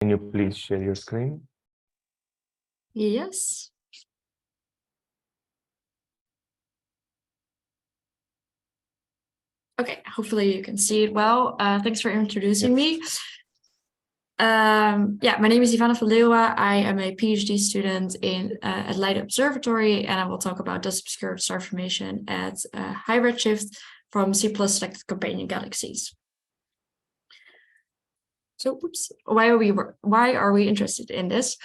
Can you please share your screen? Yes. Okay, hopefully you can see it well. Thanks for introducing me. Yeah, my name is Ivana van Leeuwen. I am a PhD student at Leiden Observatory, and I will talk about dust-obscured star formation at high redshift from C+ selected companion galaxies. So, why are we interested in this?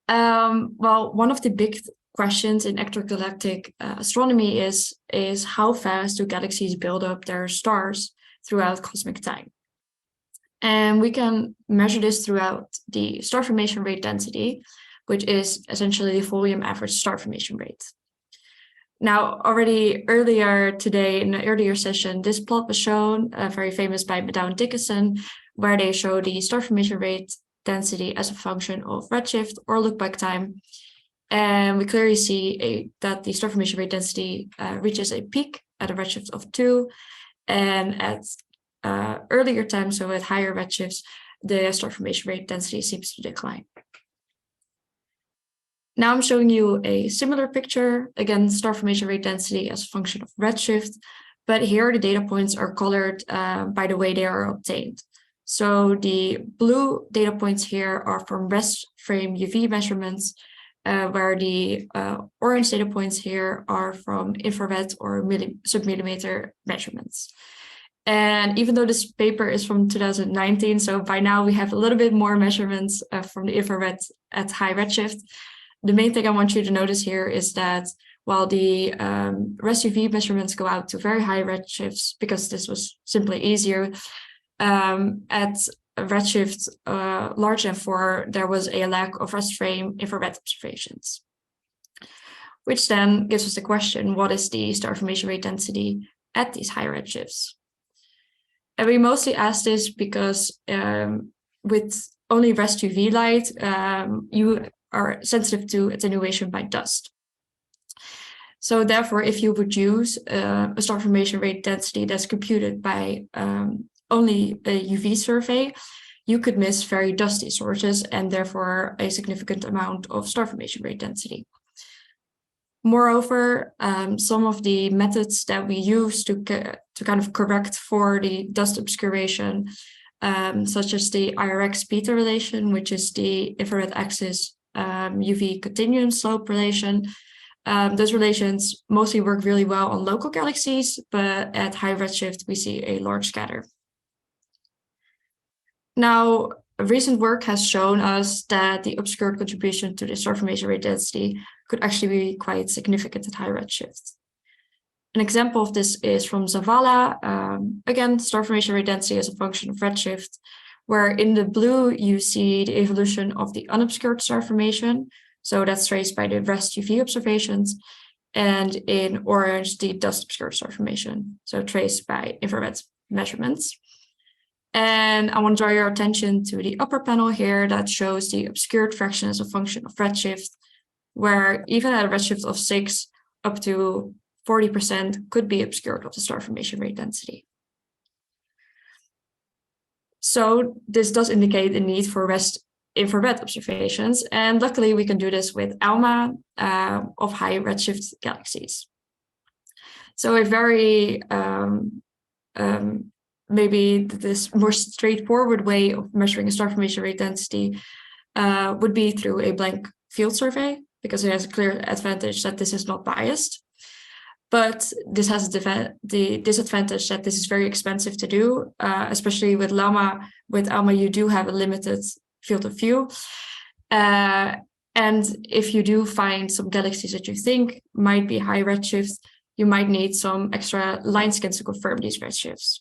Well, one of the big questions in extragalactic astronomy is how fast do galaxies build up their stars throughout cosmic time? And we can measure this throughout the star formation rate density, which is essentially the volume average star formation rate. Now, already earlier today, in an earlier session, this plot was shown, very famous by Medow and Dickinson, where they show the star formation rate density as a function of redshift or look-back time. And we clearly see that the star formation rate density reaches a peak at a redshift of 2, and at earlier time, so at higher redshifts, the star formation rate density seems to decline. Now I'm showing you a similar picture, again, star formation rate density as a function of redshift, but here the data points are colored by the way they are obtained. So the blue data points here are from rest frame UV measurements, where the orange data points here are from infrared or submillimeter measurements. And even though this paper is from 2019, so by now we have a little bit more measurements from the infrared at high redshift. The main thing I want you to notice here is that while the rest UV measurements go out to very high redshifts, because this was simply easier, at redshift larger than 4, there was a lack of rest frame infrared observations. Which then gives us the question, what is the star formation rate density at these high redshifts? And we mostly ask this because with only rest UV light, you are sensitive to attenuation by dust. So therefore, if you would use a star formation rate density that's computed by only a UV survey, you could miss very dusty sources and therefore a significant amount of star formation rate density. Moreover, some of the methods that we use to kind of correct for the dust obscuration, such as the IRX-beta relation, which is the infrared axis UV continuum slope relation, those relations mostly work really well on local galaxies, but at high redshift, we see a large scatter. Now, recent work has shown us that the obscured contribution to the star formation rate density could actually be quite significant at high redshift. An example of this is from Zavala. Again, star formation rate density as a function of redshift, where in the blue you see the evolution of the unobscured star formation. So that's traced by the rest UV observations, and in orange, the dust obscured star formation, so traced by infrared measurements. And I want to draw your attention to the upper panel here that shows the obscured fraction as a function of redshift, where even at a redshift of 6, up to 40% could be obscured of the star formation rate density. So this does indicate a need for rest infrared observations, and luckily we can do this with ALMA of high redshift galaxies. So a very maybe this more straightforward way of measuring a star formation rate density would be through a blank field survey, because it has a clear advantage that this is not biased. But this has the disadvantage that this is very expensive to do, especially with ALMA. With ALMA, you do have a limited field of view. And if you do find some galaxies that you think might be high redshift, you might need some extra line scans to confirm these redshifts.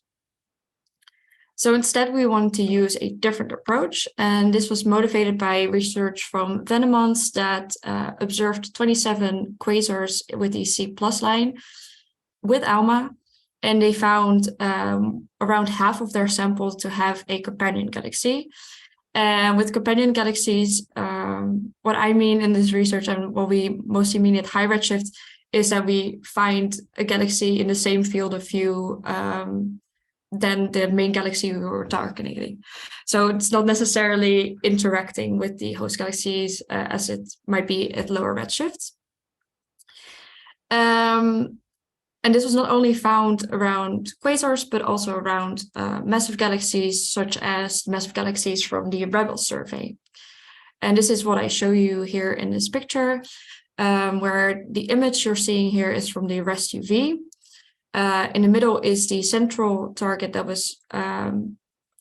So instead, we want to use a different approach, and this was motivated by research from Venemans that observed 27 quasars with the C+ line with ALMA, and they found around half of their samples to have a companion galaxy. And with companion galaxies, what I mean in this research, and what we mostly mean at high redshift, is that we find a galaxy in the same field of view than the main galaxy we were targeting. So it's not necessarily interacting with the host galaxies as it might be at lower redshifts. And this was not only found around quasars, but also around massive galaxies, such as massive galaxies from the Rebel survey. And this is what I show you here in this picture, where the image you're seeing here is from the REST UV. In the middle is the central target that was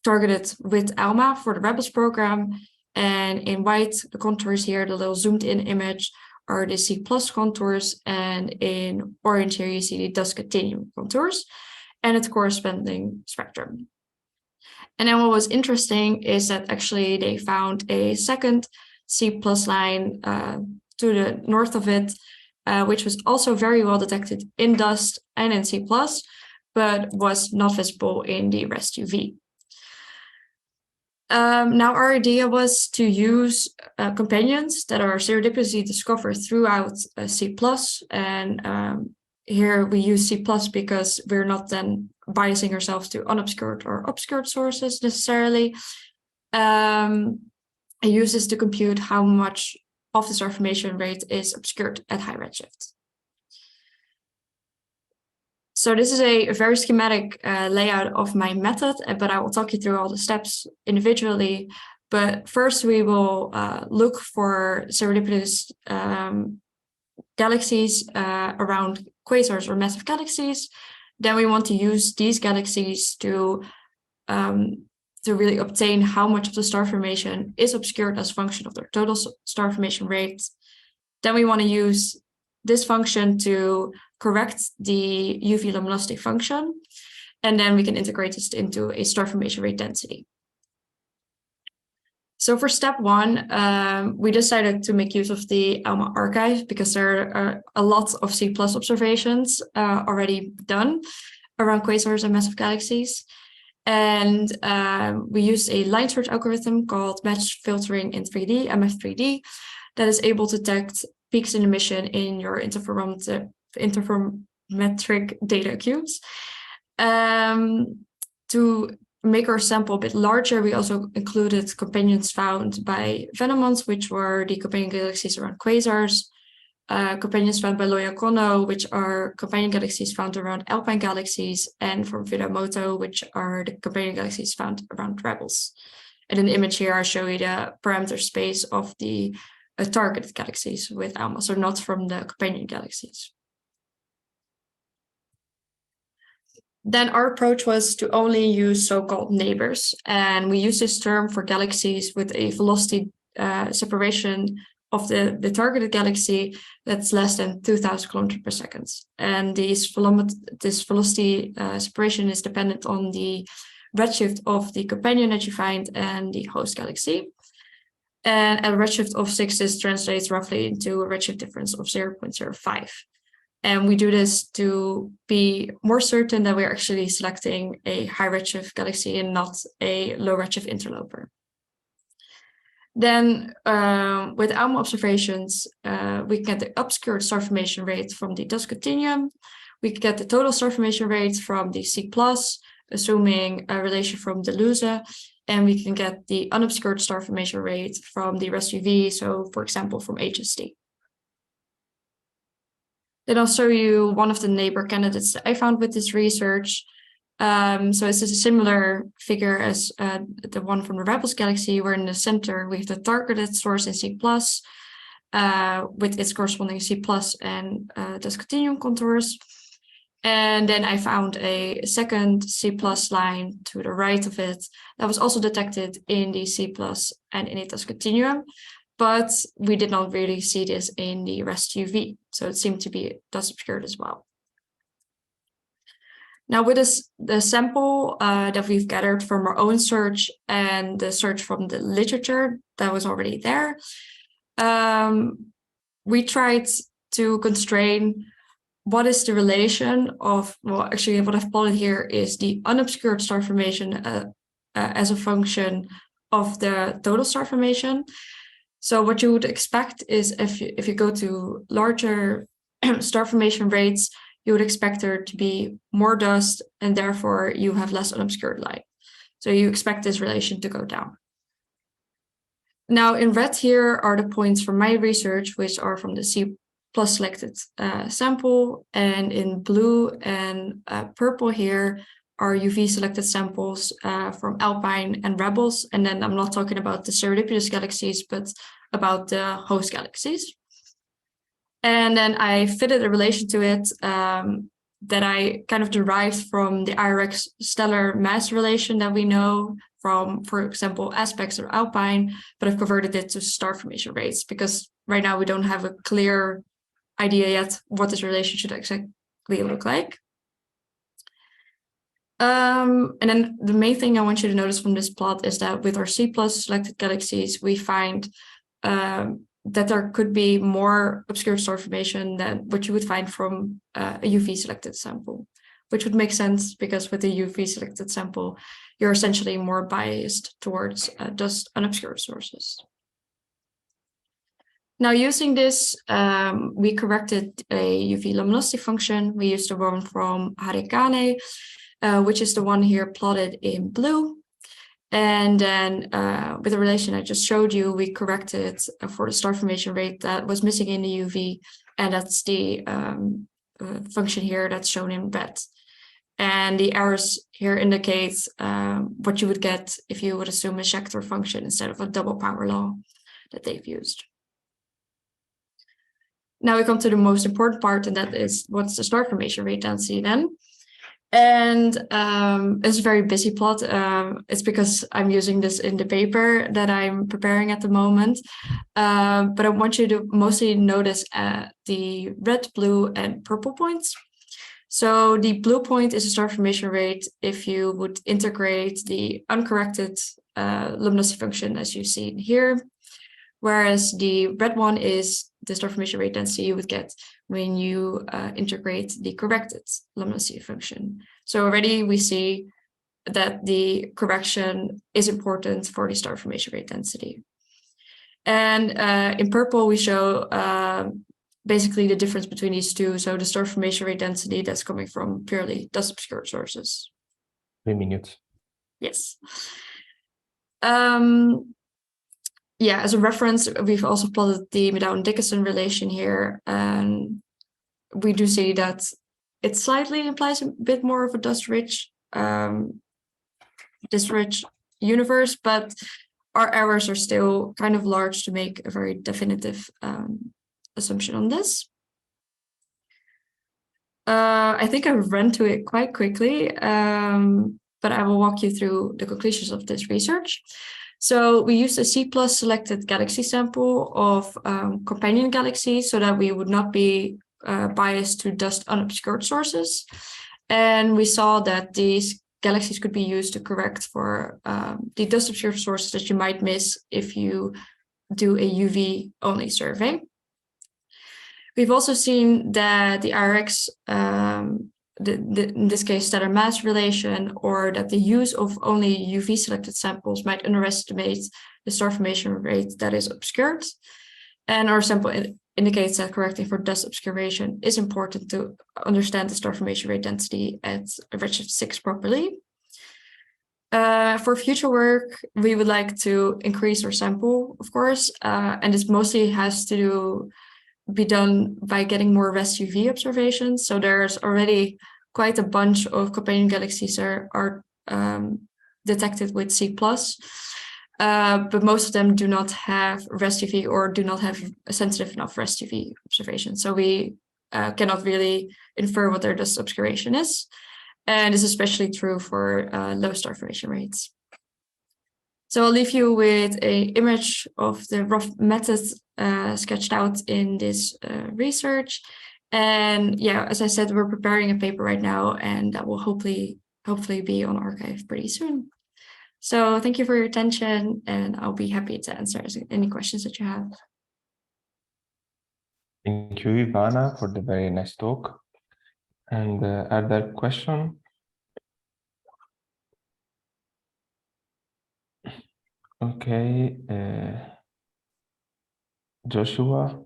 targeted with ALMA for the Rebels program. And in white, the contours here, the little zoomed in image, are the C+ contours, and in orange here you see the dust continuum contours and its corresponding spectrum. And then what was interesting is that actually they found a second C+ line to the north of it, which was also very well detected in dust and in C+, but was not visible in the REST UV. Now our idea was to use companions that are serendipitously discovered throughout C+, and here we use C++ because we're not then biasing ourselves to unobscured or obscured sources necessarily. I use this to compute how much of the star formation rate is obscured at high redshift. So this is a very schematic layout of my method, but I will talk you through all the steps individually. But first we will look for serendipitous galaxies around quasars or massive galaxies. Then we want to use these galaxies to really obtain how much of the star formation is obscured as a function of their total star formation rate. Then we want to use this function to correct the UV luminosity function, and then we can integrate this into a star formation rate density. So for step one, we decided to make use of the ALMA archive because there are a lot of C+ observations already done around quasars and massive galaxies. And we used a line search algorithm called match filtering in 3D, MF3D, that is able to detect peaks in emission in your interferometric data cubes. To make our sample a bit larger, we also included companions found by Venomons, which were the companion galaxies around quasars, companions found by Loyakono, which are companion galaxies found around alpine galaxies, and from Vidamoto, which are the companion galaxies found around Rebels. And in the image here, I show you the parameter space of the targeted galaxies with ALMA, so not from the companion galaxies. Then our approach was to only use so-called neighbors, and we use this term for galaxies with a velocity separation of the targeted galaxy that's less than 2,000 kilometers per second. And this velocity separation is dependent on the redshift of the companion that you find and the host galaxy. And at a redshift of 6, this translates roughly into a redshift difference of 0.05. And we do this to be more certain that we're actually selecting a high redshift galaxy and not a low redshift interloper. Then with ALMA observations, we can get the obscured star formation rate from the dust continuum. We can get the total star formation rate from the C+, assuming a relation from Deleuze, and we can get the unobscured star formation rate from the REST UV, so for example, from HST. Then I'll show you one of the neighbor candidates that I found with this research. So this is a similar figure as the one from the Rebels galaxy, where in the center we have the targeted source in C+, with its corresponding C+ and dust continuum contours. And then I found a second C+ line to the right of it that was also detected in the C+ and in the dust continuum, but we did not really see this in the REST UV, so it seemed to be dust obscured as well. Now with the sample that we've gathered from our own search and the search from the literature that was already there, we tried to constrain what is the relation of, well, actually what I've plotted here is the unobscured star formation as a function of the total star formation. So what you would expect is if you go to larger star formation rates, you would expect there to be more dust, and therefore you have less unobscured light. So you expect this relation to go down. Now in red here are the points from my research, which are from the C+ selected sample, and in blue and purple here are UV selected samples from Alpine and Rebels. And then I'm not talking about the serendipitous galaxies, but about the host galaxies. And then I fitted a relation to it that I kind of derived from the IRX stellar mass relation that we know from, for example, aspects of Alpine, but I've converted it to star formation rates because right now we don't have a clear idea yet what this relation should exactly look like. And then the main thing I want you to notice from this plot is that with our C+ selected galaxies, we find that there could be more obscured star formation than what you would find from a UV selected sample, which would make sense because with a UV selected sample, you're essentially more biased towards dust unobscured sources. Now using this, we corrected a UV luminosity function. We used the one from Harikane, which is the one here plotted in blue. And then with the relation I just showed you, we corrected for the star formation rate that was missing in the UV. And that's the function here that's shown in red. And the arrows here indicate what you would get if you would assume a Schechter function instead of a double power law that they've used. Now we come to the most important part, and that is what's the star formation rate density then? And it's a very busy plot. It's because I'm using this in the paper that I'm preparing at the moment. But I want you to mostly notice the red, blue, and purple points. So the blue point is a star formation rate if you would integrate the uncorrected luminosity function as you see here. Whereas the red one is the star formation rate density you would get when you integrate the corrected luminosity function. So already we see that the correction is important for the star formation rate density. And in purple, we show basically the difference between these two. So the star formation rate density that's coming from purely dust obscured sources. 3 minutes. Yes. Yeah, as a reference, we've also plotted the Medown-Dickinson relation here. And we do see that it slightly implies a bit more of a dust-rich universe, but our errors are still kind of large to make a very definitive assumption on this. I think I ran to it quite quickly, but I will walk you through the conclusions of this research. So we used a C+ selected galaxy sample of companion galaxies so that we would not be biased to dust unobscured sources. And we saw that these galaxies could be used to correct for the dust obscured sources that you might miss if you do a UV only survey. We've also seen that the IRX, in this case, stellar mass relation, or that the use of only UV selected samples might underestimate the star formation rate that is obscured. And our sample indicates that correcting for dust obscuration is important to understand the star formation rate density at redshift 6 properly. For future work, we would like to increase our sample, of course, and this mostly has to be done by getting more rest UV observations. So there's already quite a bunch of companion galaxies that are detected with C+, but most of them do not have rest UV or do not have a sensitive enough rest UV observation. So we cannot really infer what their dust obscuration is. And this is especially true for low star formation rates. So I'll leave you with an image of the rough methods sketched out in this research. And yeah, as I said, we're preparing a paper right now, and that will hopefully be on arXiv pretty soon. So thank you for your attention, and I'll be happy to answer any questions that you have. Thank you, Ivana, for the very nice talk. And are there questions? Okay, Joshua.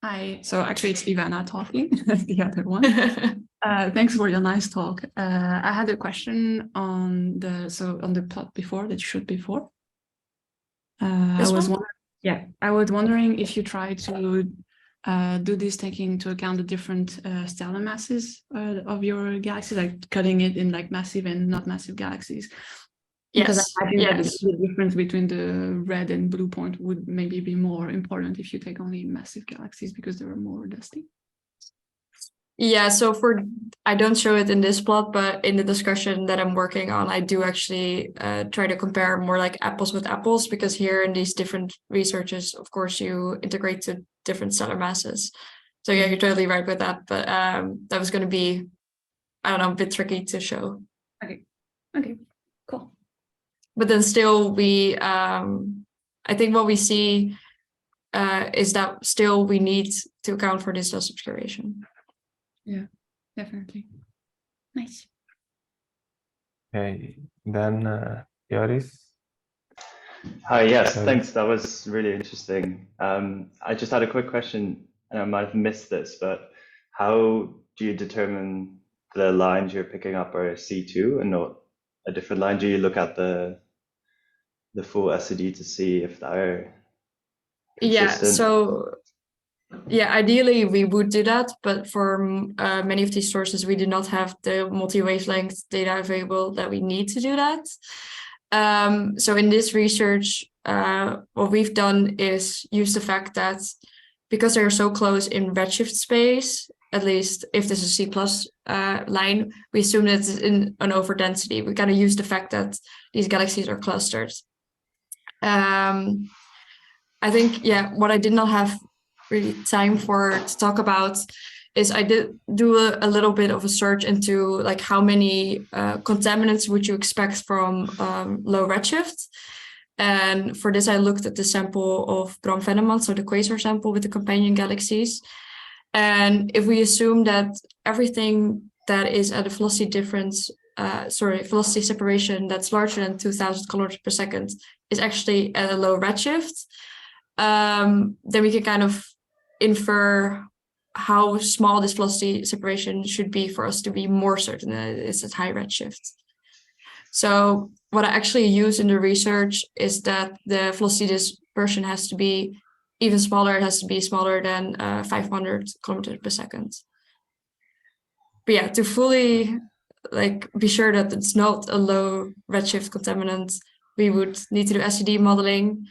Hi. So actually, it's Ivana talking, the other one. Thanks for your nice talk. I had a question on the plot before that you showed before. I was wondering if you try to do this taking into account the different stellar masses of your galaxy, like cutting it in like massive and not massive galaxies. Because Yes. I think that Yes. the difference between the red and blue point would maybe be more important if you take only massive galaxies because they are more dusty. Yeah, so I don't show it in this plot, but in the discussion that I'm working on, I do actually try to compare more like apples with apples, because here in these different researches, of course, you integrate to different stellar masses. So yeah, you're totally right with that, but that was going to be, I don't know, a bit tricky to show. Okay, cool. But then still I think what we see is that still we need to account for this dust obscuration. Yeah, definitely. Nice. Okay, then Yoris. Hi, yes, Sorry. thanks. That was really interesting. I just had a quick question, and I might have missed this, but how do you determine the lines you're picking up are C2 and not a different line? Do you look at the full SED to see if they're consistent? Yeah, so yeah, ideally we would do that, but for many of these sources, we do not have the multi-wavelength data available that we need to do that. So in this research, what we've done is use the fact that because they're so close in redshift space, at least if this is a C plus line, we assume that it's in an overdensity. We kind of use the fact that these galaxies are clustered. I think, yeah, what I did not have really time for to talk about is I did do a little bit of a search into like how many contaminants would you expect from low redshift. And for this, I looked at the sample of Gram Veneman, so the quasar sample with the companion galaxies. And if we assume that everything that is at a velocity difference, velocity separation that's larger than 2000 kilometers per second is actually at a low redshift, then we can kind of infer how small this velocity separation should be for us to be more certain that it's at high redshift. So what I actually use in the research is that the velocity dispersion has to be even smaller. It has to be smaller than 500 kilometers per second. But yeah, to fully be sure that it's not a low redshift contaminant, we would need to do SED modeling.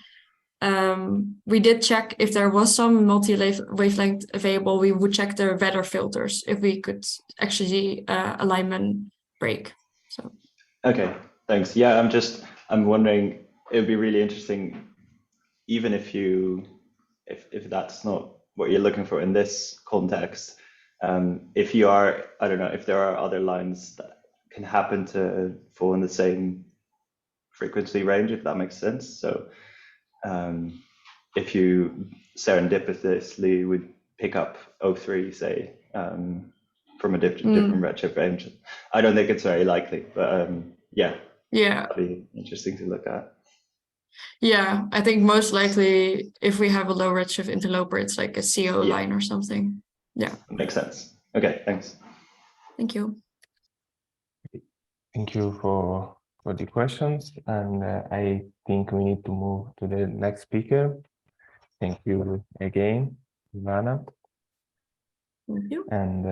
We did check if there was some multi-wavelength available. We would check the radar filters if we could actually alignment break. So. Okay, thanks. Yeah, I'm wondering, it would be really interesting, even if that's not what you're looking for in this context, if you are, I don't know, if there are other lines that can happen to fall in the same frequency range, if that makes sense. So if you serendipitously would pick up O3, say, from a different redshift range, I don't think it's very likely, but yeah, that'd be interesting to look at. Yeah, I think most likely if we have a low redshift interloper, it's like a CO line or something. Yeah, makes sense. Okay, thanks. Thank you. Thank you for the questions, and I think we need to move to the next speaker. Thank you again, Ivana. Thank you. And